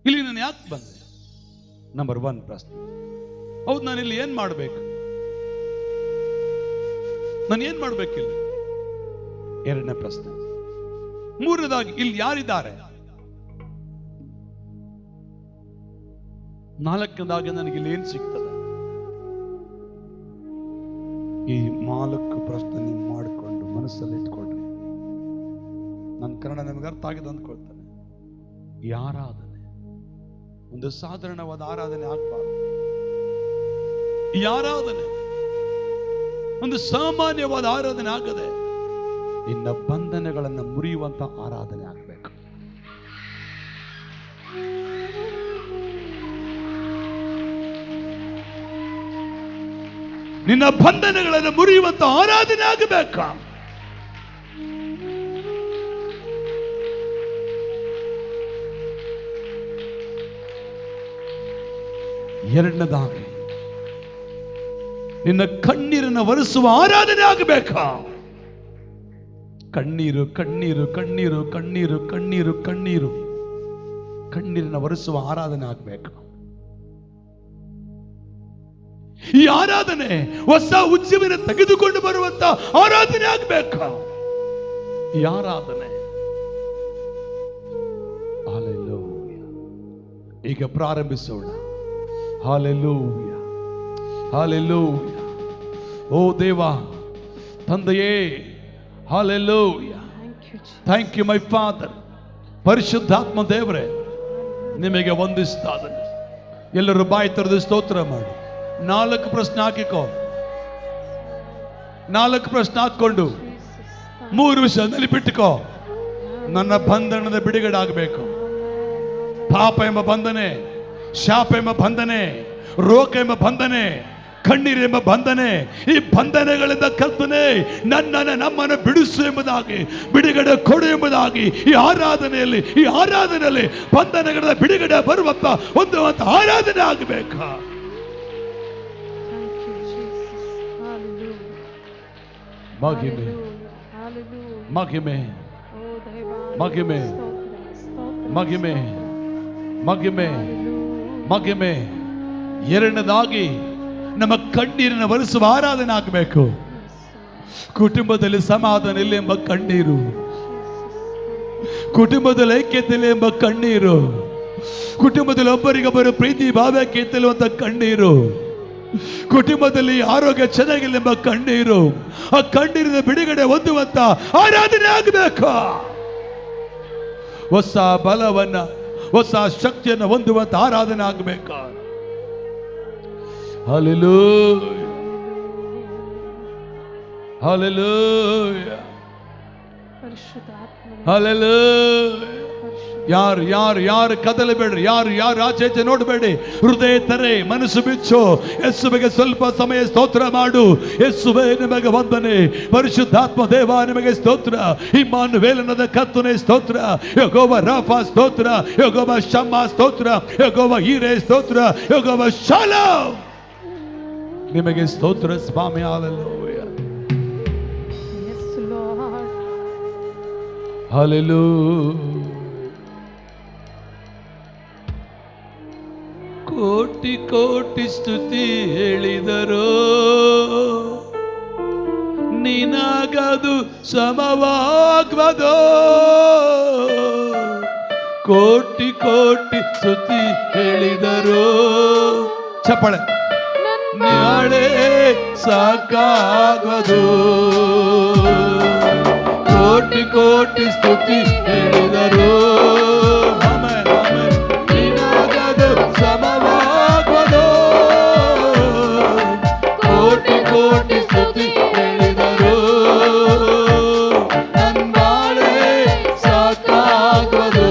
ಇಲ್ಲಿ ನಾನು ಯಾಕೆ ಬಂದೆ? ನಂಬರ್ 1 ಪ್ರಶ್ನೆ. ಹೌದು, ನಾನು ಇಲ್ಲಿ ಏನ್ ಮಾಡ್ಬೇಕು? ನಾನು ಏನ್ ಮಾಡ್ಬೇಕಿಲ್ಲ? 2ನೇ ಪ್ರಶ್ನೆ. 3ನೇದಾಗಿ ಇಲ್ಲಿ ಯಾರಿದ್ದಾರೆ? 4ನೇದಾಗಿ ನನಗೆ ಇಲ್ಲಿ ಏನ್ ಸಿಗ್ತದೆ? ಈ 4 ಪ್ರಶ್ನೆ ನೀವು ಮಾಡಿಕೊಂಡು ಮನಸ್ಸಲ್ಲಿ ಇಟ್ಕೊಳ್ರಿ. ನನ್ನ ಕನ್ನಡ ನಿಮಗೆ ಅರ್ಥ ಆಗಿದೆ ಅಂದ್ಕೊಳ್ತಾನೆ. ಈ ಆರಾಧನೆ ಒಂದು ಸಾಧಾರಣವಾದ ಆರಾಧನೆ ಆಗ್ಬಾರ್ದು. ಈ ಆರಾಧನೆ ಒಂದು ಸಾಮಾನ್ಯವಾದ ಆರಾಧನೆ ಆಗದೆ ನಿನ್ನ ಬಂಧನಗಳನ್ನು ಮುರಿಯುವಂತ ಆರಾಧನೆ ಆಗಬೇಕು. ನಿನ್ನ ಬಂಧನಗಳನ್ನು ಮುರಿಯುವಂತ ಆರಾಧನೆ ಆಗಬೇಕು. ಎರಡನೇದಾಗಿ ನಿನ್ನ ಕಣ್ಣೀರನ್ನು ಒರೆಸುವ ಆರಾಧನೆ ಆಗಬೇಕಾ? ಕಣ್ಣೀರು ಕಣ್ಣೀರು ಕಣ್ಣೀರು ಕಣ್ಣೀರು ಕಣ್ಣೀರು ಕಣ್ಣೀರು ಕಣ್ಣೀರನ್ನು ಒರೆಸುವ ಆರಾಧನೆ ಆಗಬೇಕು. ಈ ಆರಾಧನೆ ಹೊಸ ಉಜ್ಜೀವನ ತೆಗೆದುಕೊಂಡು ಬರುವಂತ ಆರಾಧನೆ ಆಗಬೇಕಾ? ಈ ಆರಾಧನೆ ಹಲ್ಲೆಲೂಯಾ. ಈಗ ಪ್ರಾರಂಭಿಸೋಣ. Hallelujah, hallelujah. ಓ ದೇವಾ, ತಂದೆಯೇ, hallelujah. Thank you my father. ಪರಿಶುದ್ಧಾತ್ಮ ದೇವರೇ, ನಿಮಗೆ ವಂದಿಸ್ತಾ ಇದ್ದೇನೆ. ಎಲ್ಲರೂ ಬಾಯಿ ತೆರೆದು ಸ್ತೋತ್ರ ಮಾಡಿ. 4 ಪ್ರಶ್ನೆ ಹಾಕಿಕೋ. 4 ಪ್ರಶ್ನೆ ಹಾಕೊಂಡು 3 ವಿಷಯ ನೆನಪಿಟ್ಟುಕೋ. ನನ್ನ ಬಂಧನದ ಬಿಡುಗಡೆ ಆಗಬೇಕು. ಪಾಪ ಎಂಬ ಬಂಧನೆ, ಶಾಪ ಎಂಬ ಬಂಧನೆ, ರೋಗ ಎಂಬ ಬಂಧನೆ, ಕಣ್ಣೀರು ಎಂಬ ಬಂಧನೆ, ಈ ಬಂಧನಗಳಿಂದ ಕರ್ತನೇ ನಮ್ಮನ್ನು ಬಿಡಿಸು ಎಂಬುದಾಗಿ, ಬಿಡುಗಡೆ ಕೊಡು ಎಂಬುದಾಗಿ ಈ ಆರಾಧನೆಯಲ್ಲಿ ಬಂಧನಗಳ ಬಿಡುಗಡೆ ಬರುವಂತ ಒಂದು ಆರಾಧನೆ ಆಗಬೇಕಾ? ಮಹಿಮೆ ಮಹಿಮೆ ಮಹಿಮೆ ಮಹಿಮೆ ಮಹಿಮೆ ಮಹಿಮೆ. ಎರಡನೇದಾಗಿ ನಮ್ಮ ಕಣ್ಣೀರನ್ನು ಒರೆಸುವ ಆರಾಧನೆ ಆಗಬೇಕು. ಕುಟುಂಬದಲ್ಲಿ ಸಮಾಧಾನ ಇಲ್ಲ ಎಂಬ ಕಣ್ಣೀರು, ಕುಟುಂಬದಲ್ಲಿ ಐಕ್ಯತೆ ಇಲ್ಲ ಎಂಬ ಕಣ್ಣೀರು, ಕುಟುಂಬದಲ್ಲಿ ಒಬ್ಬರಿಗೊಬ್ಬರು ಪ್ರೀತಿ ಭಾವಕ್ಕೆ ಇತ್ತಲುವಂತ ಕಣ್ಣೀರು, ಕುಟುಂಬದಲ್ಲಿ ಆರೋಗ್ಯ ಚೆನ್ನಾಗಿಲ್ಲ ಎಂಬ ಕಣ್ಣೀರು, ಆ ಕಣ್ಣೀರಿನ ಬಿಡುಗಡೆ ಹೊಂದುವಂತ ಆರಾಧನೆ ಆಗಬೇಕು. ಹೊಸ ಬಲವನ್ನ, ಹೊಸ ಶಕ್ತಿಯನ್ನು ಹೊಂದುವಂತ ಆರಾಧನೆ ಆಗಬೇಕು. Hallelujah, hallelujah, hallelujah. ಯಾರು ಕದಲಬೇಡ್ರಿ, ಯಾರು ಆಚೆ ನೋಡಬೇಡಿ. ಹೃದಯ ತೆರೆ, ಮನಸ್ಸು ಬಿಚ್ಚು. ಯೇಸುವಿಗೆ ಸ್ವಲ್ಪ ಸಮಯ ಸ್ತೋತ್ರ ಮಾಡು. ಯೇಸುವೇ ನಿಮಗೆ ವಂದನೆ. ಪರಿಶುದ್ಧಾತ್ಮ ದೇವ ನಿಮಗೆ ಸ್ತೋತ್ರ. ಇಮ್ಮಾನುವೇಲನಾದ ಕರ್ತನೇ ಸ್ತೋತ್ರ. ಯೆಹೋವ ರಾಫಾ ಸ್ತೋತ್ರ. ಯೆಹೋವ ಶಮ್ಮಾ ಸ್ತೋತ್ರ. ಯೆಹೋವ ಈರೆ ಸ್ತೋತ್ರ. ಯೆಹೋವ ಶಾಲೋಮ್ ನಿಮಗೆ ಸ್ತೋತ್ರ ಸ್ವಾಮಿ. Hallelujah, hallelujah. ಕೋಟಿ ಕೋಟಿ ಸ್ತುತಿ ಹೇಳಿದರು, ನಿನಗದು ಸಮವಾಗ್ವದೋ. ಕೋಟಿ ಕೋಟಿ ಸ್ತುತಿ ಹೇಳಿದರು, ಚಪ್ಪಳೆ, ನಾಳೆ ಸಾಕಾಗದು. ಕೋಟಿ ಕೋಟಿ ಸ್ತುತಿ ಹೇಳಿದರು, ನಿನಗದು ಸಮವಾಗ್ವದೋ. ಕೋಟಿ ಕೋಟಿ ಸ್ತುತಿ ಹೇಳಿದರು, ನನ್ನಾಳೆ ಸಾಕಾಗದು.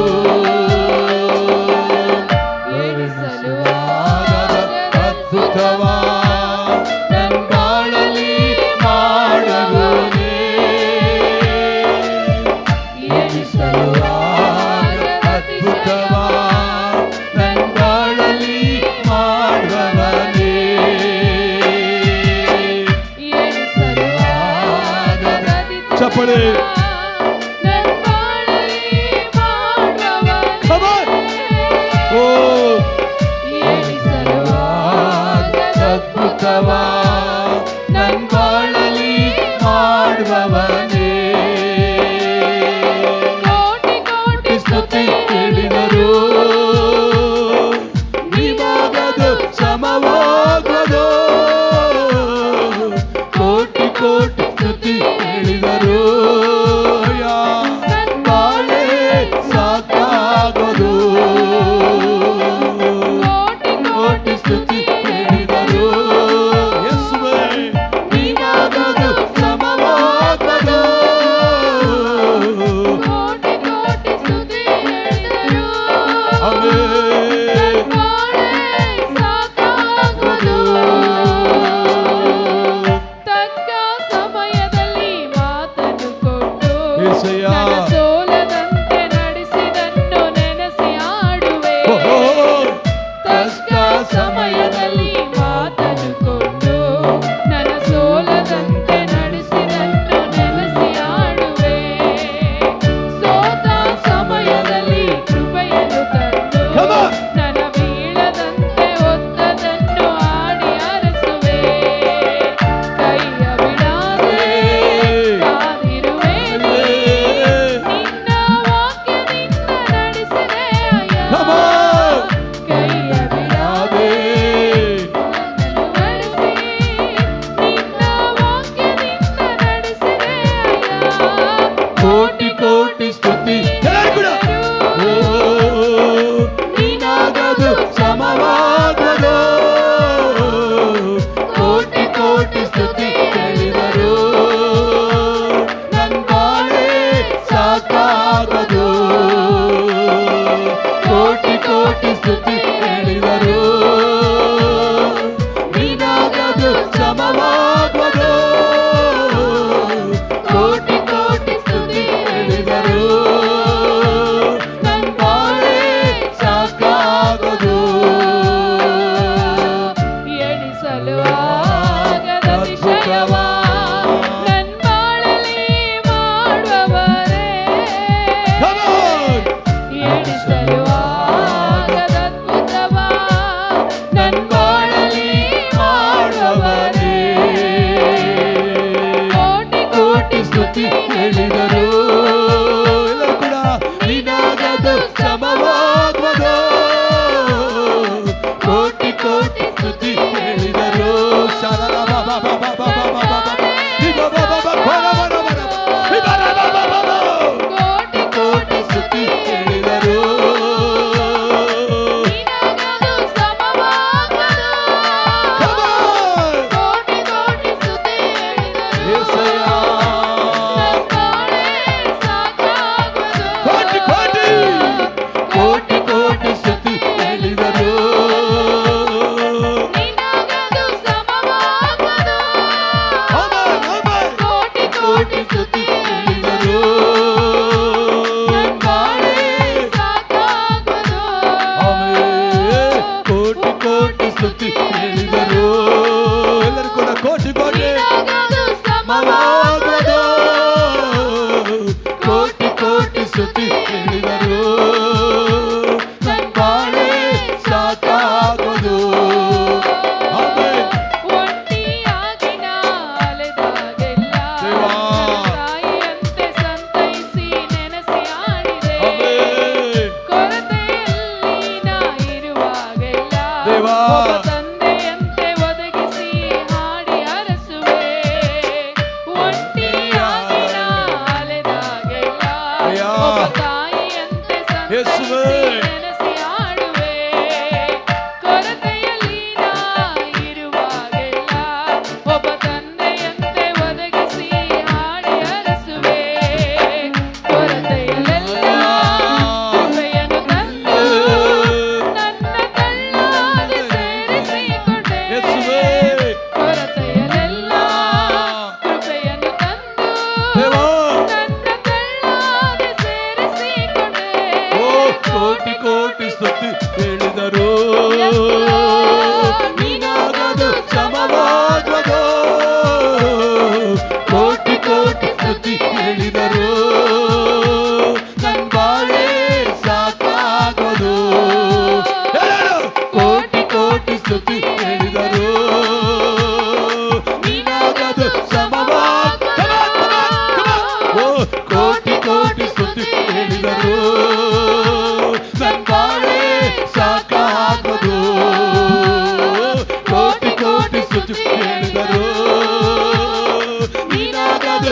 ಅದ್ಭುತವಾ ನನ್ನಾಳಲಿ ಮಾಡುವನೇ, ಅದ್ಭುತವಾ ನನ್ನಾಳಲಿ ಮಾಡುವನೇ. ಚಪ್ಪಳೆ, ಓ ನಿನಗದು ಸಮವಾಗದು. ಕೋಟಿ ಕೋಟಿ ಸ್ತುತಿ ಹೇಳಿದರು ನನ್ ಬಾಳೆ ಸಾಕಾಗದು. ಕೋಟಿ ಕೋಟಿ ಸ್ತುತಿ ಹೇಳಿದರು ನಿನಗದು ಸಮವಾಗದು. ಕೋಟಿ ಕೋಟಿ ಸ್ತುತಿ ಹೇಳಿದರು ನನ್ ಬಾಳೆ ಸಾಕಾಗದು. ಕೋಟಿ ಕೋಟಿ ಸ್ತುತಿ ಹೇಳಿದರು ನಿನಗದು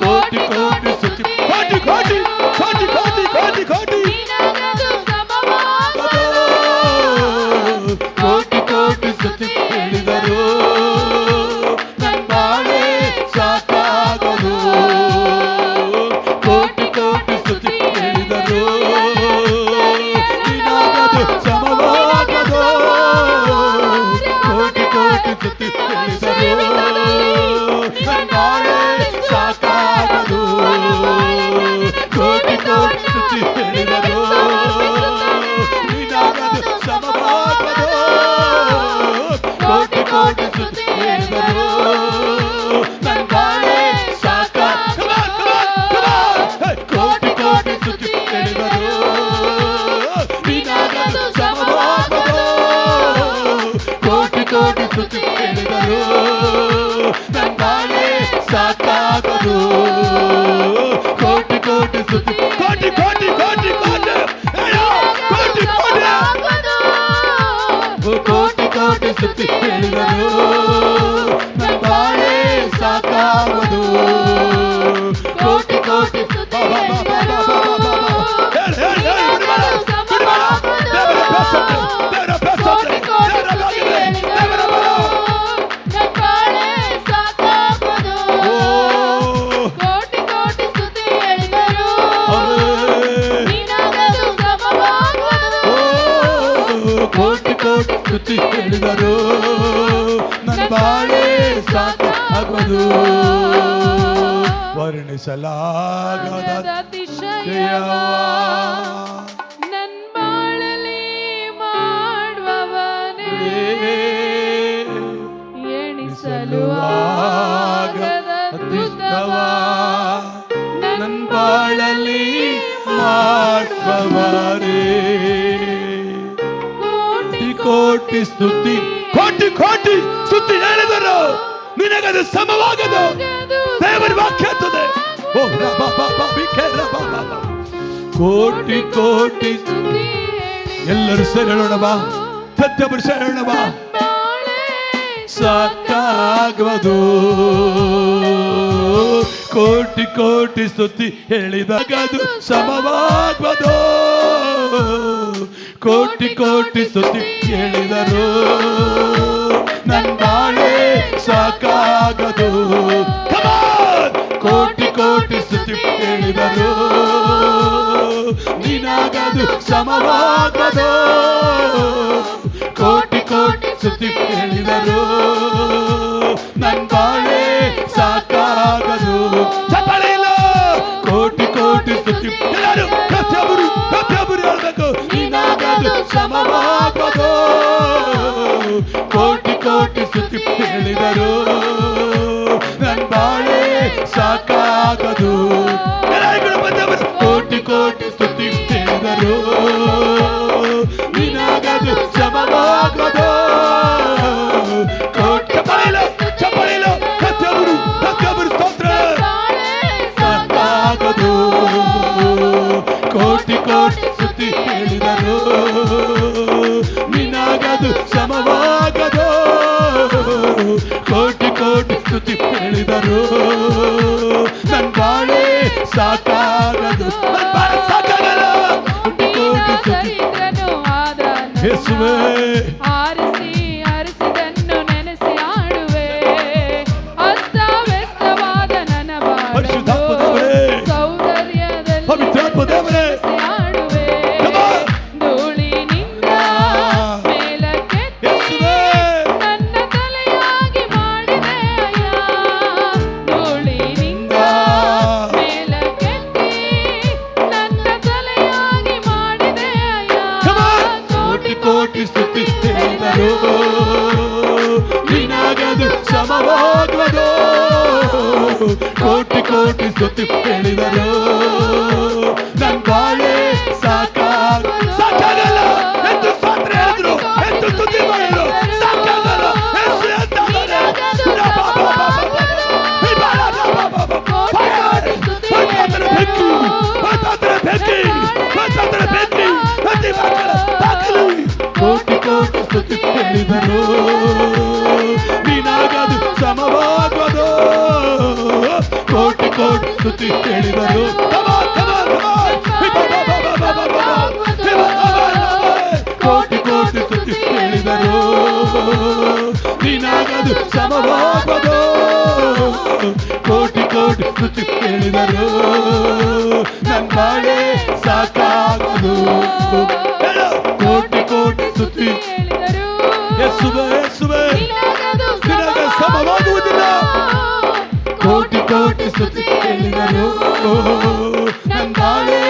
ಕೋಟಿ ಕೋಟಿ ಸ್ತುತಿ ಕೋಟಿ ಕೋಟಿ ಕೋಟಿ ಕೋಟಿ ಕೋಟಿ ಕೋಟಿ ಕೋಟಿ ಕೋಟಿ ಸ್ತುತಿ ಹೇಳಿದರು ನನ್ ಬಾಳೆ ಸಾಕಾಗದು. ಕೋಟಿ ಕೋಟಿ ಸ್ತುತಿ ಹೇಳಿದರು ನಿನಗದು ಸಮವಾಗದು. ಕೋಟಿ ಕೋಟಿ ಸ್ತುತಿ ಹೇಳಿದರು ನನ್ ಬಾಳೆ ಸಾಕಾಗದು. ಕೋಟಿ ಕೋಟಿ ಸ್ತುತಿ ಹೇಳಿದರು ನಿನಗದು ಸಮವಾಗದು. ಕೋಟಿ ಕೋಟಿ ಸ್ತುತಿ ಹೇಳಿದರು ನನ್ ಬಾಳೆ ಸಾಕಾಗದು. ಕೋಟಿ ಕೋಟಿ ಸ್ತುತಿ ಹೇಳಿದರು ನಿನಗದು ಸಮವಾಗದು. ಕೋಟಿ ಕೋಟಿ ಸ್ತುತಿ ಹೇಳಿದರು ನನ್ ಬಾಳೆ ಸಾಕಾಗದು. ಕೋಟಿ ಕೋಟಿ ಸ್ತುತಿ ಕೋಟಿ ಕೋಟಿ ಕೋಟಿ ಕೋಟಿ ಕೋಟಿ ಕೋಟಿ ಕೋಟಿ ಸ್ತುತಿ ಹೇಳಿದರು ನನ್ ಬಾಳೆ ಸಾಕಾಗದು. ಕೋಟಿ ಕೋಟಿ ಸ್ತುತಿ ಕೋಟಿ ಕೋಟಿ ಸ್ತುತಿ ಹೇಳಿದರು ನನ್ನ ಬಾಳೆ ಸಾಕಾಗದು. ವರ್ಣಿಸಲಾಗದ ಅತಿಶಯವ ನನ್ ಬಾಳಲಿ ಮಾಡುವವನೇ, ಎಣಿಸಲು ಆಗದ ಅದ್ಭುತವ ನನ್ ಬಾಳಲಿ ಮಾಡುವವರೇ. ಕೋಟಿ ಸ್ತುತಿ ಕೋಟಿ ಕೋಟಿ ಸ್ತುತಿ ಹೇಳಿದರು ನಿನಗದು ಸಮವಾಗದು. ದೇವರ ವಾಕ್ಯ ಇರ್ತದೆ. ಕೋಟಿ ಕೋಟಿ ಎಲ್ಲರೂ ಸೇರಿ ಹೇಳೋಣವಾ? ಪ್ರತಿಯೊಬ್ಬರು ಸೇರಿ ಹೇಳೋಣವಾ? ಸಾಕಾಗದು. ಕೋಟಿ ಕೋಟಿ ಸ್ತುತಿ ಹೇಳಿದಾಗದು ಸಮವಾಗದು. ಕೋಟಿ ಕೋಟಿ ಸ್ತುತಿ ಹೇಳಿದರು ನನ್ ಬಾಳೆ ಸಾಕಾಗದು. ಕೋಟಿ ಕೋಟಿ ಸ್ತುತಿ ಹೇಳಿದರು ನಿನಗದು ಸಮವಾಗದು. ಕೋಟಿ ಕೋಟಿ ಸ್ತುತಿ ಹೇಳಿದರು ನನ್ ಬಾಳೆ ಸಾಕಾಗದು. ಚಪ್ಪಲಿಲ್ಲ. ಕೋಟಿ ಕೋಟಿ ಸ್ತುತಿ ಎಲ್ಲರೂ ಪ್ರತಿಯೊಬ್ಬರು ಹೇಳ್ಬೇಕು ನಿನಗದು ಸಮವಾಗದು. ಕೋಟಿ ಕೋಟಿ ಸ್ತುತಿ ಹೇಳಿದರು ನನ್ ಬಾಳೆ ಸಾಕಾಗದು. ಕೋಟಿ ಕೋಟಿ ಸ್ತುತಿ ಹೇಳಿದರು ನಿನಗದು ಸಮವಾಗದು. ಕೋಟಿ ಚಪ್ಪಲಿಲ್ಲ ಪ್ರತಿಯೊಬ್ಬರು ಸ್ತೋತ್ರ ಸಾಕಾಗದು. ಕೋಟಿ ಕೋಟಿ ಸ್ತುತಿ ಹೇಳಿದರು ನಿನಗದು ಸಮವಾಗದು. ಕೋಟಿ ಕೋಟಿ ಸ್ತುತಿ ಹೇಳಿದರು ನನ್ ಬಾಳೆ ಸಾಕಾಗದು. ನನ್ ಬಾಳೆ ಸಾಕಾಗಲ್ಲ. ಕೋಟಿ ಕೋಟಿ ಸ್ತುತಿ ಯೇಸುವೇ ಆರಿಸಿ ಆರಿಸಿದನ್ನು ನೆನೆಸಿ ಆಡುವೆ. ಅಸ್ತವ್ಯಸ್ತವಾದ ನನ್ನ ಪರಿಶುದ್ಧಾತ್ಮದೇವರೇ, ಸೌಂದರ್ಯದಲ್ಲಿ ಪವಿತ್ರಾತ್ಮದೇವರೇ ಆಡುವೆ. ಧೂಳಿನಿಂದ ಮೇಲಕ್ಕೆತ್ತಿ ನನ್ನ ತಲೆಯಾಗಿ ಮಾಡಿದೆ ನಿನಗದು ಸಮವಾಗುವುದು. ಕೋಟಿ ಕೋಟಿ ಸ್ತುತಿ ಹೇಳಿದರು ನನ್ ಬಾಳೆ ಸಾಕಾಗಲ್ಲ ಎಂದು ಸ್ತೋತ್ರ ಹೇಳಿದ್ರು, ಎಂದು ಸ್ತುತಿ ಮಾಡಿದ್ರು. ಸಾಕಾಗಲ್ಲ ಯೇಸು ಎಂತಾದರೆ ಕೋಟಿ ಕೋಟಿ ಸ್ತುತಿ ಹೇಳಿದರು ನಿನಗದು ಸಮವಾಗುವುದು. ಕೋಟಿ ಕೋಟಿ ಸ್ತುತಿ ಹೇಳಿದರು ಕೋಟಿ ಕೋಟಿ ಸ್ತುತಿ ಹೇಳಿದರು ನಿನಗದು ಸಮವಾಗುವುದು. ಕೋಟಿ ಕೋಟಿ ಸ್ತುತಿ ಹೇಳಿದರು ನನ್ ಬಾಳೆ ಸಾಕಾಗುವುದು. ಕೋಟಿ ಕೋಟಿ ಸ್ತುತಿ ಯೇಸುವೇ ಯೇಸುವೇ ನಿನಗೆ ಸಮವಾಗುವುದಿಲ್ಲ. ಕೋಟಿ ಕೋಟಿ ಸ್ತುತಿ ಹೇಳಿದರು ನನ್ ಬಾಳೆ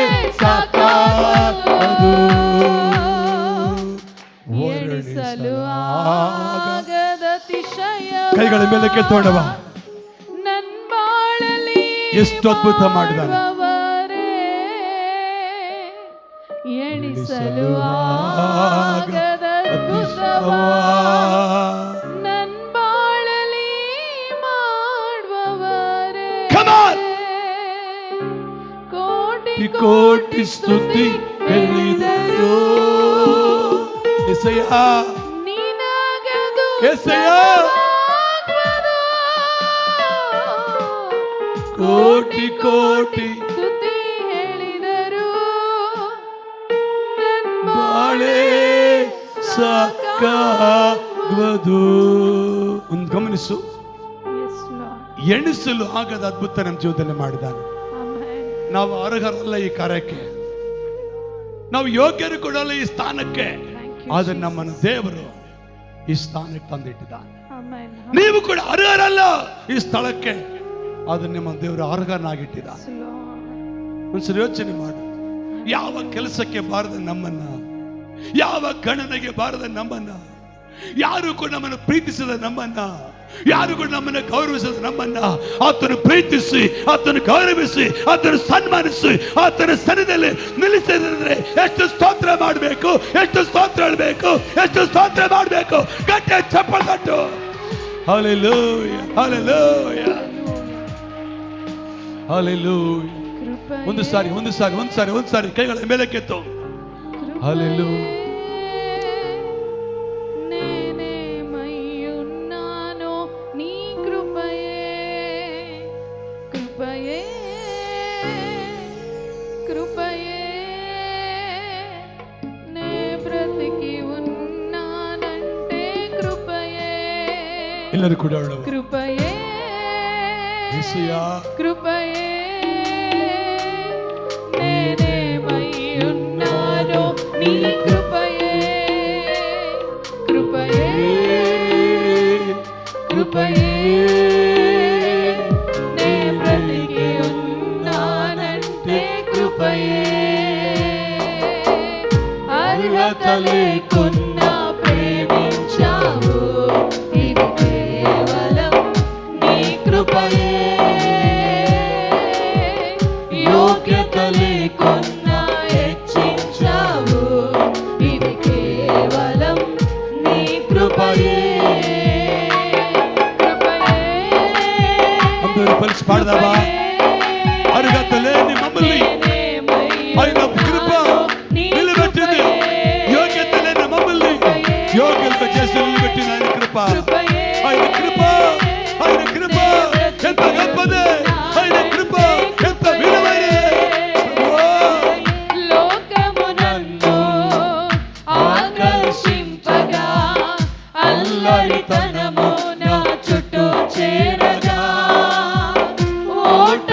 ಸಾಕಾಗುವುದು. ಎಣಿಸಲು ಆಗದ ಅತಿಶಯ ಕೈಗಳ ಮೇಲೆ ಕೆತ್ತೋಣವ. ನನ್ ಬಾಳಲಿ ಎಷ್ಟು ಅದ್ಭುತ ಮಾಡಿದಾನೆ. ಎಣಿಸಲು ಆಗದ ಅದ್ಭುತವ ನನ್ ಬಾಳಲಿ ಮಾಡುವವರೇ. ಕೋಟಿ ಕೋಟಿ ಸ್ತುತಿ ಹೇಳಿದರು ಎಸಯ್ಯ ನಿನಗದು ಎಸಯ್ಯ. ಕೋಟಿ ಕೋಟಿ ಸ್ತುತಿ ಹೇಳಿದರು ನನ್ ಬಾಳೆ ಸಾಕಾಗುವುದು. ಒಂದು ಗಮನಿಸು, Yes, Lord. ಎಣಿಸಲು ಆಗದ ಅದ್ಭುತ ನಮ್ಮ ಜೀವನದಲ್ಲಿ ಮಾಡಿದ್ದಾನೆ. Amen. ನಾವು ಅರ್ಹರಲ್ಲ ಈ ಕಾರ್ಯಕ್ಕೆ, ನಾವು ಯೋಗ್ಯರು ಕೊಡಲ್ಲ ಈ ಸ್ಥಾನಕ್ಕೆ. Thank you, ಆದ್ರೆ Jesus. ನಮ್ಮನ್ನು ದೇವರು ಈ ಸ್ಥಾನಕ್ಕೆ ತಂದಿಟ್ಟಿದ್ದಾನೆ. Amen. ನೀವು ಕೂಡ ಅರ್ಹರಲ್ಲ ಈ ಸ್ಥಳಕ್ಕೆ, ಆದ್ರೆ ನಿಮ್ಮ ದೇವರು ಅರ್ಹನಾಗಿಟ್ಟಿದ್ದಾನೆ. Yes, Lord. ಒಂದ್ಸರಿ ಯೋಚನೆ ಮಾಡು. ಯಾವ ಕೆಲಸಕ್ಕೆ ಬಾರದ ನಮ್ಮನ್ನ, ಯಾವ ಗಣನೆಗೆ ಬಾರದ ನಮ್ಮನ್ನ, ಯಾರು ಕೂಡ ನಮ್ಮನ್ನು ಪ್ರೀತಿಸದ ನಮ್ಮನ್ನ, ಯಾರು ಕೂಡ ನಮ್ಮನ್ನು ಗೌರವಿಸದ ನಮ್ಮನ್ನ ಆತನು ಪ್ರೀತಿಸಿ, ಆತನು ಗೌರವಿಸಿ, ಆತನು ಸನ್ಮಾನಿಸಿ, ಆತನ ಸನ್ನಿಧಿಯಲ್ಲಿ ನಿಲ್ಲಿಸಿದ್ರೆ ಎಷ್ಟು ಸ್ತೋತ್ರ ಮಾಡಬೇಕು, ಎಷ್ಟು ಸ್ತೋತ್ರ ಹೇಳಬೇಕು, ಎಷ್ಟು ಸ್ತೋತ್ರ ಮಾಡಬೇಕು. ಗಟ್ಟಿ ಚಪ್ಪಳ ತಟ್ಟು. Hallelujah hallelujah hallelujah. ಒಂದು ಸಾರಿ ಕೈಗಳ ಮೇಲೆ ಕೆತ್ತು. ಹಲ್ಲೆಲೂಯಾ. నేనే మయ్యున్నాను నీ కృపయే కృపయే కృపయే నే బ్రతికి ఉన్నానంటే కృపయే. ಎಲ್ಲರೂ ಕೂಡ ಹೇಳುವ కృపయే యేసయ్యా కృపయే నేనే మయ్యున్నాను నీ కృపయే కృపయే కృపయే నే బ్రతికి ఉన్నానంటే కృపయే. అర్హత లేకున్నా ప్రేమించావు, ఇది కేవలం నీ కృపయే. యోగ్యత లేకున్నా హెచ్చించావు, ఇది కేవలం నీ కృపయే. కృపయే అందరూ కలిసి పాడదామా? అర్హత లేని మమ్మల్ని ఆయన కృప నిలబెట్టింది. యోగ్యత లేని మమ్మల్ని యోగ్యత చేసి నిలబెట్టింది ఆయన కృప. ఆయన కృప, ఆయన కృప ఎంత గొప్పది, ఆయన కృప ఎంత విలువైనది. లోకమునందు ఆకర్షింపగా అల్లరితనము నా చుట్టూ చేరగా, ఓట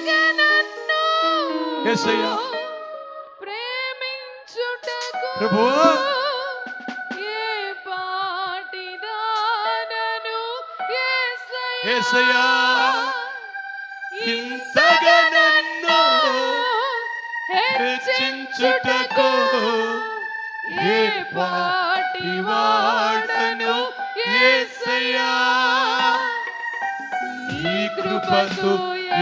నన్ను యేసయ్యా. ప్రేమించుటకు ప్రభువా. ఏ పాటిదానను యేసయ్యా. యేసయ్యా. ఇంతగా నన్ను హెచ్చించుటకు ఏ పాటివాడను యేసయ్యా. నీ కృపకు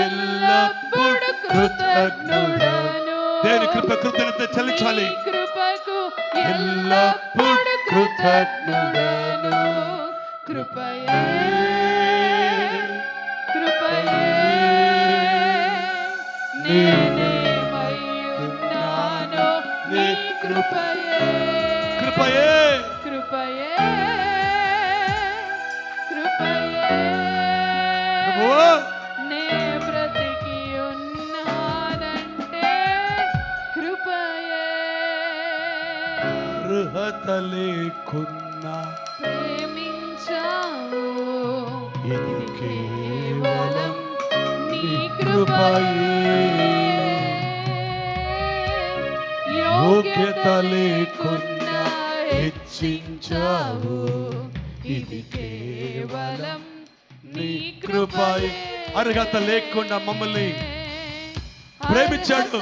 ఎల్లప్పుడు కృతజ్ఞుడను. దేని కృప కృతజ్ఞత చెల్లించాలి. కృపకు ఎల్లప్పుడు కృతజ్ఞుడను. కృపయే కృపయే నేనేమై ఉన్నానో నీ కృపయే. కృపయే కృపయే కృపయే ప్రభువా. నే బ్రతికి ఉన్నానంటే కృపయే. అర్హత లేకున్నా ప్రేమించావు ఇది కేవలం నీ కృపయే. యోగ్యత లేకున్నా హెచ్చించావు ఇది కేవలం నీ కృపయే. అర్హత లేకుండా మమ్మల్ని ప్రేమించాడు.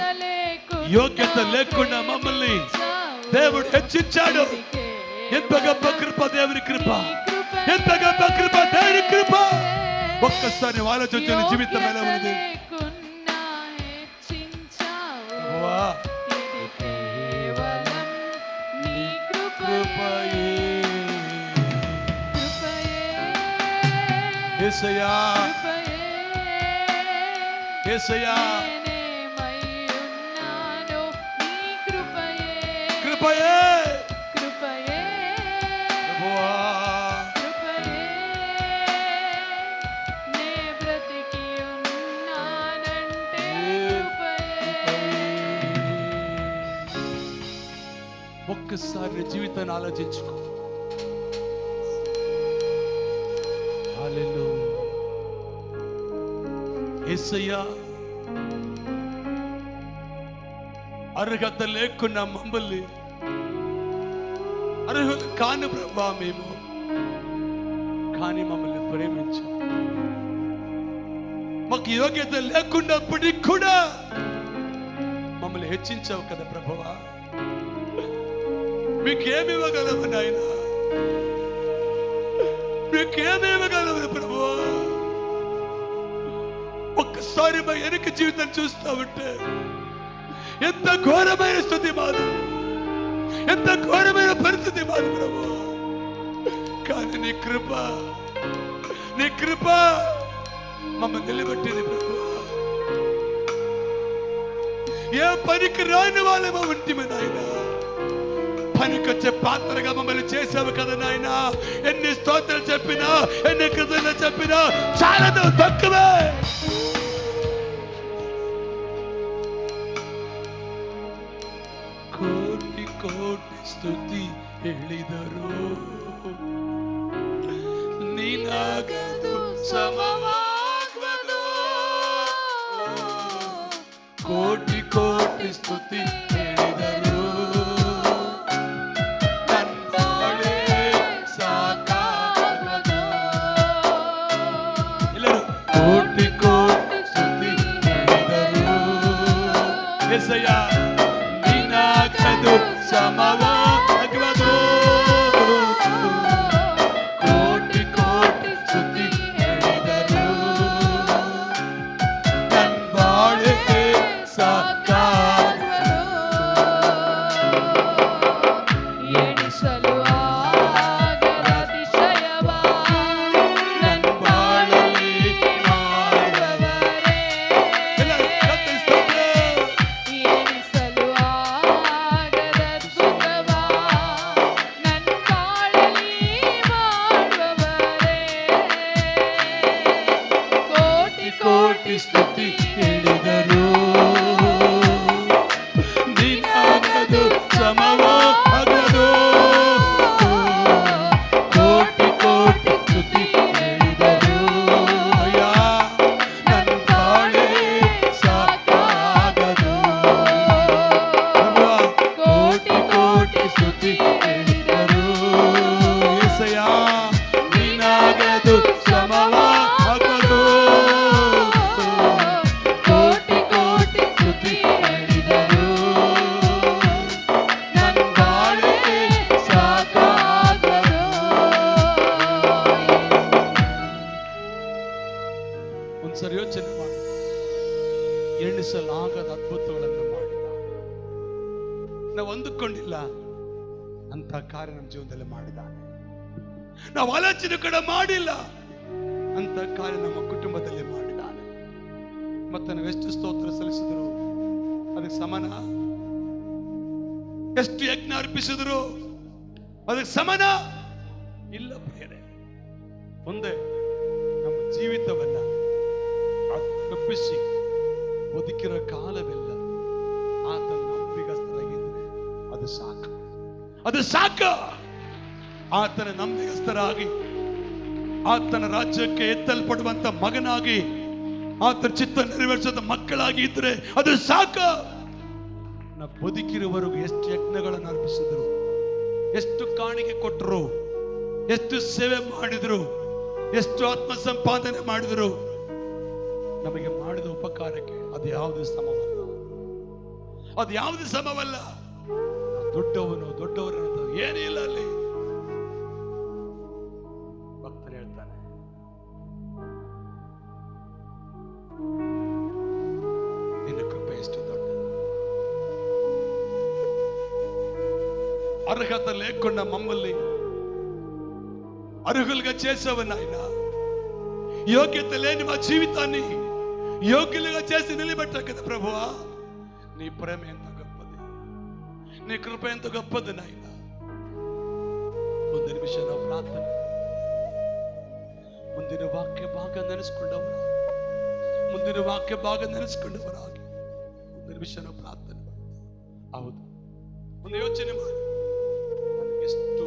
యోగ్యత లేకుండా మమ్మల్ని దేవుడు హెచ్చించాడు. ఎంత గొప్ప కృప దేవుని కృప. ఎంత గొప్ప కృప దేవుని కృప. ఒక్కసారి ఆలోచించిన జీవితం ఎలా ఉంది. ప్రభువా. కృపయే. యేసయ్యా. యేసయ్యా. కృపయే. ప్రభువా. ఒక్కసారి జీవితాన్ని ఆలోచించుకో. హల్లెలూయా. యేసయ్యా. అర్హత లేకున్నా మమ్మల్ని అర్హులు కాని ప్రభా మేము కానీ మమ్మల్ని ప్రేమించు. మాకు యోగ్యత లేకున్నప్పటికీ కూడా మమ్మల్ని హెచ్చించావు కదా ప్రభువా. మీకేమి ఇవ్వగలవు నాయన. మీకేమి ఇవ్వగలవు ప్రభువా. ఒక్కసారి మా వెనక జీవితం చూస్తా ఉంటే ఎంత ఘోరమైన స్థితి మాది. ఎంత ఘోరమైన పరిస్థితి మాది ప్రభువా. కానీ నీ కృప మమ్మల్ని నిలబెట్టింది ప్రభువా. ఏ పనికి రాని వాళ్ళేమో ఉంటిమి నాయన. పనికొచ్చే పాత్రగా మమ్మల్ని చేసావు కదా నాయన. ఎన్ని స్తోత్రాలు చెప్పినా ఎన్ని కృతజ్ఞతలు చెప్పినా చాలదు, తక్కువే. కోటి కోటి ಸ್ತುತಿ ಹೇಳಿದರು ನೀನಾಗದು ಸಮವಾಗುವುದು. ಕೋಟಿ ಕೋಟಿ ಸ್ತುತಿ ಹೇಳಿದರು ನನ್ನೊಳೆ ಸಾಕಾಗುವುದು. ಎಲ್ಲರೂ ಕೋಟಿ ಕೋಟಿ ಸ್ತುತಿ ಹೇಳಿದರು. యేసయ్య ನೀನಾಗದು ಸಮವಾಗುವುದು. ಕೋಟಿ ಕೋಟಿ ಸ್ತುತಿ ಹೇಳಿದರು ನನ್ನ ಬಾಳಿಗೆ ಸಾಕಾಗುವುದು. ಎಣಿಸಲು ಆಗದ ಅತಿಶಯವ ನನ್ನ ಬಾಳಲ್ಲಿ ಮಾಡುವವರೇ. ಎಲ್ಲರೂ ಕತ್ತರಿಸ್ತೇವೆ. ಎಣಿಸಲು ಎಣಿಸಲಾಗದ ಅದ್ಭುತಗಳನ್ನು ಮಾಡಿದ. ನಾವು ಅಂದುಕೊಂಡಿಲ್ಲ ಅಂತ ಕಾರ್ಯ ನಮ್ಮ ಜೀವನದಲ್ಲಿ ಮಾಡಿದ್ದಾನೆ. ನಾವು ಆಲೋಚನೆ ಕೂಡ ಮಾಡಿಲ್ಲ ಅಂತ ಕಾರ್ಯ ನಮ್ಮ ಕುಟುಂಬದಲ್ಲಿ ಮಾಡಿದ್ದಾನೆ. ಮತ್ತೆ ನಾವು ಎಷ್ಟು ಸ್ತೋತ್ರ ಸಲ್ಲಿಸಿದ್ರು ಅದಕ್ಕೆ ಸಮಾನ? ಎಷ್ಟು ಯಜ್ಞ ಅರ್ಪಿಸಿದ್ರು ಅದಕ್ಕೆ ಸಮಾನ ಇಲ್ಲ ಪ್ರಿಯರೇ. ಮುಂದೆ ನಮ್ಮ ಜೀವಿತವನ್ನ ತಪ್ಪಿಸಿ ಬದುಕಿರೋ ಕಾಲವೆಲ್ಲ ಆತನ ನಂಬಿಗಸ್ತರಾಗಿದ್ರೆ ಅದು ಸಾಕು, ಅದು ಸಾಕು. ಆತನ ನಂಬಿಗಸ್ತರಾಗಿ ಆತನ ರಾಜ್ಯಕ್ಕೆ ಎತ್ತಲ್ಪಡುವಂತ ಮಗನಾಗಿ ಆತನ ಚಿತ್ತ ನೆರವೇರಿಸದ ಮಕ್ಕಳಾಗಿ ಇದ್ರೆ ಅದು ಸಾಕು. ನಾವು ಬದುಕಿರುವವರೆಗೂ ಎಷ್ಟು ಯಜ್ಞಗಳನ್ನು ಅರ್ಪಿಸಿದ್ರು, ಎಷ್ಟು ಕಾಣಿಕೆ ಕೊಟ್ಟರು, ಎಷ್ಟು ಸೇವೆ ಮಾಡಿದ್ರು, ಎಷ್ಟು ಆತ್ಮ ಸಂಪಾದನೆ ಮಾಡಿದ್ರು, ನಮಗೆ ಮಾಡಿದ ಉಪಕಾರಕ್ಕೆ ಅದು ಯಾವುದು ಸಮವಲ್ಲ, ಅದು ಯಾವುದು ಸಮವಲ್ಲ. ದೊಡ್ಡವರು ಏನೇ ಇಲ್ಲ ಅಲ್ಲಿ. ಭಕ್ತರು ಹೇಳ್ತಾನೆ, ನಿನ್ನ ಕೃಪೆ ಎಷ್ಟು ದೊಡ್ಡದು. అర్హత లేకుండా మమ్మల్ని అర్హులుగా చేసావని ఆయన. యోగ్యత లేని మా జీవితాన్ని యోగ్యులుగా చేసి నిలబెట్టావు కదా ప్రభువా. నీ ప్రేమ ఎంత గొప్పది, నీ కృప ఎంత గొప్పది నాయన. ಮುಂದಿನ ವಿಷಯ ನಾವು ಪ್ರಾರ್ಥನೆ, ಮುಂದಿನ ವಾಕ್ಯ ಭಾಗ ನೆನೆಸ್ಕೊಂಡವರ, ಮುಂದಿನ ವಾಕ್ಯ ಭಾಗ ನೆನೆಸ್ಕೊಂಡವರಾಗಿ ಮುಂದಿನ ವಿಷಯ ನಾವು ಪ್ರಾರ್ಥನೆ ಮಾಡಿ. ಹೌದು, ಒಂದು ಯೋಚನೆ ಮಾಡಿ, ಎಷ್ಟು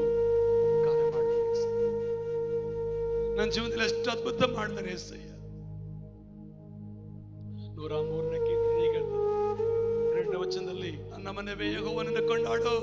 ಉಪಕಾರ ಮಾಡಿದ್ದಾರೆ ನನ್ನ ಜೀವನದಲ್ಲಿ, ಎಷ್ಟು ಅದ್ಭುತ ಮಾಡಿದ್ದಾರೆ ಏಸಯ್ಯ. 103ನೇ ಕೀರ್ತನೆ 2ನೇ ವಚನದಲ್ಲಿ, ನನ್ನ ಮನೆವೇ ಯೆಹೋವನನ್ನು ಕೊಂಡಾಡು,